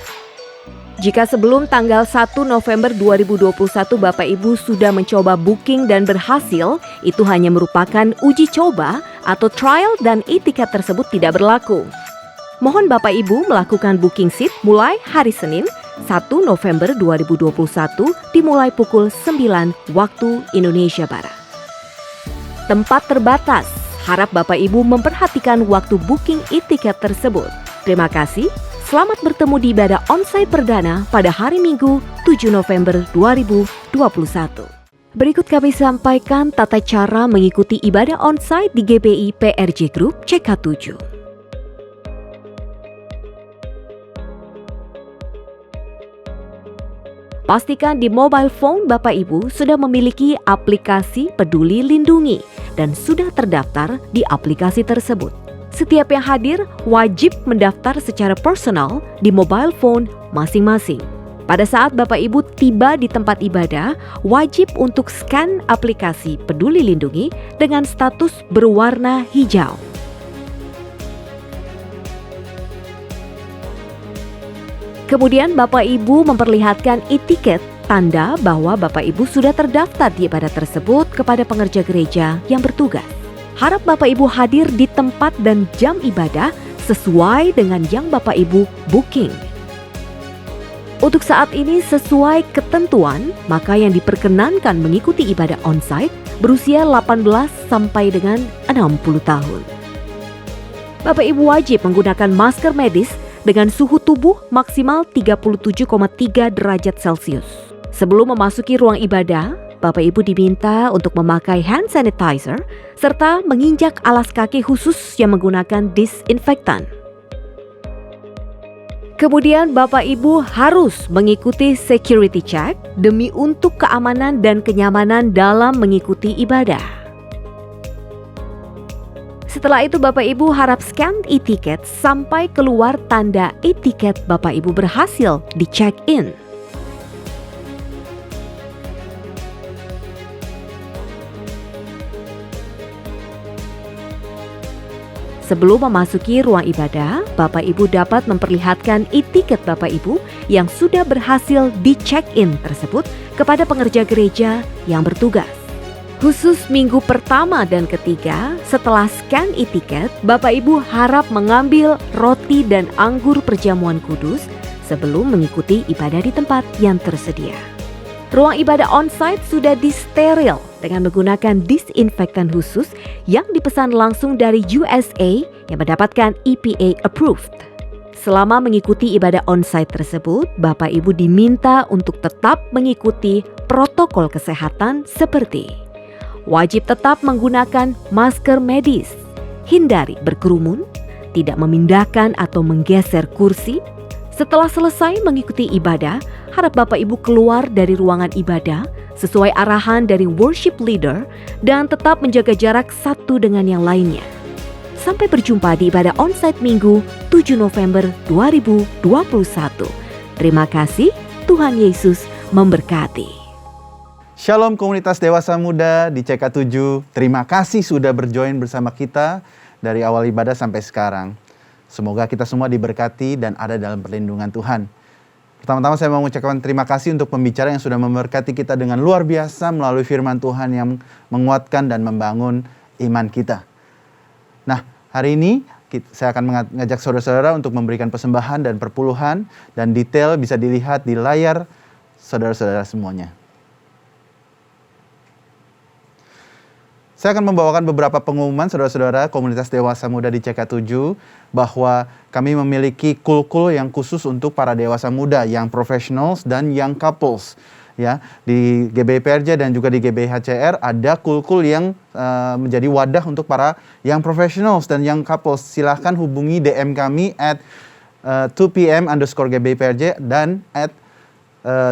Jika sebelum tanggal 1 November 2021 Bapak Ibu sudah mencoba booking dan berhasil, itu hanya merupakan uji coba atau trial dan e-ticket tersebut tidak berlaku. Mohon Bapak Ibu melakukan booking seat mulai hari Senin 1 November 2021 dimulai pukul 9 waktu Indonesia Barat. Tempat terbatas, harap Bapak Ibu memperhatikan waktu booking e-ticket tersebut. Terima kasih. Selamat bertemu di ibadah onsite perdana pada hari Minggu 7 November 2021. Berikut kami sampaikan tata cara mengikuti ibadah onsite di GBI PRJ Group CK7. Pastikan di mobile phone Bapak Ibu sudah memiliki aplikasi Peduli Lindungi dan sudah terdaftar di aplikasi tersebut. Setiap yang hadir wajib mendaftar secara personal di mobile phone masing-masing. Pada saat Bapak Ibu tiba di tempat ibadah, wajib untuk scan aplikasi Peduli Lindungi dengan status berwarna hijau. Kemudian Bapak Ibu memperlihatkan e-tiket tanda bahwa Bapak Ibu sudah terdaftar di ibadah tersebut kepada pengerja gereja yang bertugas. Harap Bapak Ibu hadir di tempat dan jam ibadah sesuai dengan yang Bapak Ibu booking. Untuk saat ini sesuai ketentuan, maka yang diperkenankan mengikuti ibadah onsite berusia 18 sampai dengan 60 tahun. Bapak Ibu wajib menggunakan masker medis dengan suhu tubuh maksimal 37,3 derajat Celcius. Sebelum memasuki ruang ibadah, Bapak Ibu diminta untuk memakai hand sanitizer serta menginjak alas kaki khusus yang menggunakan disinfektan. Kemudian Bapak Ibu harus mengikuti security check demi untuk keamanan dan kenyamanan dalam mengikuti ibadah. Setelah itu Bapak Ibu harap scan e-tiket sampai keluar tanda e-tiket Bapak Ibu berhasil di check-in. Sebelum memasuki ruang ibadah, Bapak Ibu dapat memperlihatkan e-tiket Bapak Ibu yang sudah berhasil di check-in tersebut kepada pengerja gereja yang bertugas. Khusus minggu pertama dan ketiga, setelah scan e-tiket, Bapak Ibu harap mengambil roti dan anggur perjamuan kudus sebelum mengikuti ibadah di tempat yang tersedia. Ruang ibadah onsite sudah disteril dengan menggunakan disinfektan khusus yang dipesan langsung dari USA yang mendapatkan EPA approved. Selama mengikuti ibadah onsite tersebut, Bapak Ibu diminta untuk tetap mengikuti protokol kesehatan seperti wajib tetap menggunakan masker medis, hindari berkerumun, tidak memindahkan atau menggeser kursi. Setelah selesai mengikuti ibadah, harap Bapak Ibu keluar dari ruangan ibadah sesuai arahan dari worship leader dan tetap menjaga jarak satu dengan yang lainnya. Sampai berjumpa di ibadah onsite Minggu 7 November 2021. Terima kasih, Tuhan Yesus memberkati. Shalom komunitas dewasa muda di CK7. Terima kasih sudah berjoin bersama kita dari awal ibadah sampai sekarang. Semoga kita semua diberkati dan ada dalam perlindungan Tuhan. Pertama-tama saya mau mengucapkan terima kasih untuk pembicara yang sudah memberkati kita dengan luar biasa melalui firman Tuhan yang menguatkan dan membangun iman kita. Nah, hari ini saya akan mengajak saudara-saudara untuk memberikan persembahan dan perpuluhan, dan detail bisa dilihat di layar saudara-saudara semuanya. Saya akan membawakan beberapa pengumuman saudara-saudara komunitas dewasa muda di CK7 bahwa kami memiliki kul-kul yang khusus untuk para dewasa muda, yang professionals dan yang couples. Ya, di GBI PRJ dan juga di GBI HCR ada kul-kul yang menjadi wadah untuk para yang professionals dan yang couples. Silahkan hubungi DM kami at 2pm_GBI PRJ dan at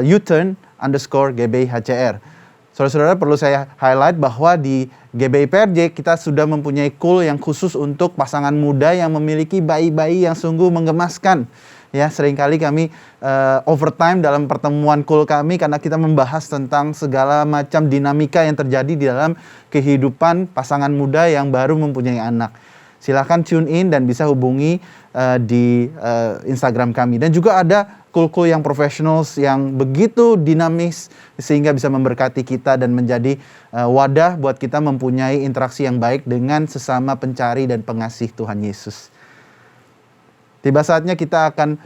U-turn_GBI HCR. Saudara-saudara, perlu saya highlight bahwa di GBI PRJ kita sudah mempunyai kul yang khusus untuk pasangan muda yang memiliki bayi-bayi yang sungguh menggemaskan. Ya, seringkali kami overtime dalam pertemuan kul kami karena kita membahas tentang segala macam dinamika yang terjadi di dalam kehidupan pasangan muda yang baru mempunyai anak. Silahkan tune in dan bisa hubungi di Instagram kami. Dan juga ada kul-kul yang professionals yang begitu dinamis sehingga bisa memberkati kita dan menjadi wadah buat kita mempunyai interaksi yang baik dengan sesama pencari dan pengasih Tuhan Yesus. Tiba saatnya kita akan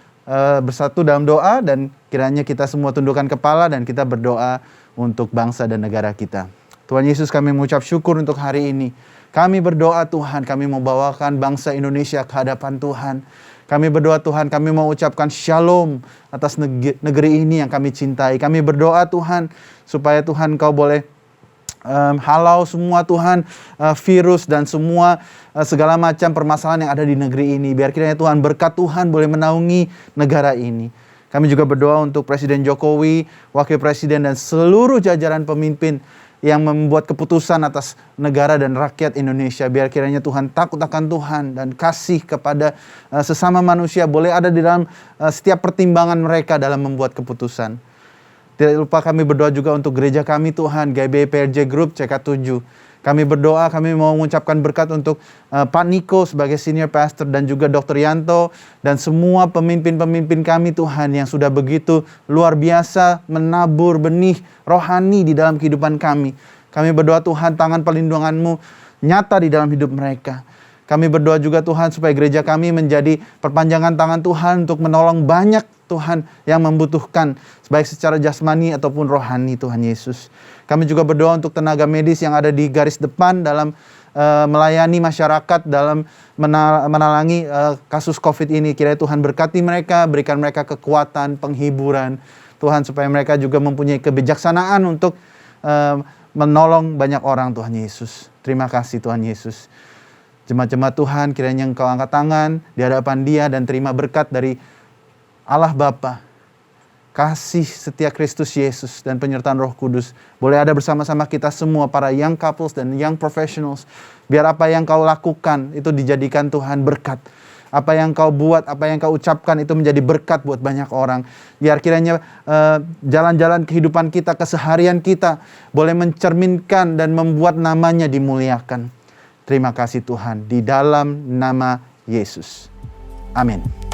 bersatu dalam doa dan kiranya kita semua tundukkan kepala dan kita berdoa untuk bangsa dan negara kita. Tuhan Yesus, kami mengucap syukur untuk hari ini. Kami berdoa Tuhan, kami mau bawakan bangsa Indonesia ke hadapan Tuhan. Kami berdoa Tuhan, kami mau ucapkan shalom atas negeri ini yang kami cintai. Kami berdoa Tuhan, supaya Tuhan Kau boleh halau semua Tuhan virus dan semua segala macam permasalahan yang ada di negeri ini. Biar kiranya Tuhan, berkat Tuhan boleh menaungi negara ini. Kami juga berdoa untuk Presiden Jokowi, Wakil Presiden dan seluruh jajaran pemimpin yang membuat keputusan atas negara dan rakyat Indonesia. Biar kiranya Tuhan takut akan Tuhan dan kasih kepada sesama manusia boleh ada di dalam setiap pertimbangan mereka dalam membuat keputusan. Tidak lupa kami berdoa juga untuk gereja kami Tuhan, GBI PRJ Group CK7. Kami berdoa, kami mau mengucapkan berkat untuk Pak Niko sebagai senior pastor dan juga Dr. Yanto dan semua pemimpin-pemimpin kami Tuhan yang sudah begitu luar biasa menabur benih rohani di dalam kehidupan kami. Kami berdoa Tuhan tangan perlindungan-Mu nyata di dalam hidup mereka. Kami berdoa juga Tuhan supaya gereja kami menjadi perpanjangan tangan Tuhan untuk menolong banyak Tuhan yang membutuhkan baik secara jasmani ataupun rohani Tuhan Yesus. Kami juga berdoa untuk tenaga medis yang ada di garis depan dalam melayani masyarakat dalam menalangi kasus COVID ini. Kiranya Tuhan berkati mereka, berikan mereka kekuatan, penghiburan. Tuhan supaya mereka juga mempunyai kebijaksanaan untuk menolong banyak orang Tuhan Yesus. Terima kasih Tuhan Yesus. Jemaat-jemaat Tuhan kiranya Engkau angkat tangan di hadapan Dia dan terima berkat dari Allah Bapa, kasih setia Kristus Yesus dan penyertaan Roh Kudus boleh ada bersama-sama kita semua para young couples dan young professionals. Biar apa yang kau lakukan itu dijadikan Tuhan berkat. Apa yang kau buat, apa yang kau ucapkan itu menjadi berkat buat banyak orang. Biar kiranya jalan-jalan kehidupan kita, keseharian kita boleh mencerminkan dan membuat namanya dimuliakan. Terima kasih Tuhan di dalam nama Yesus. Amin.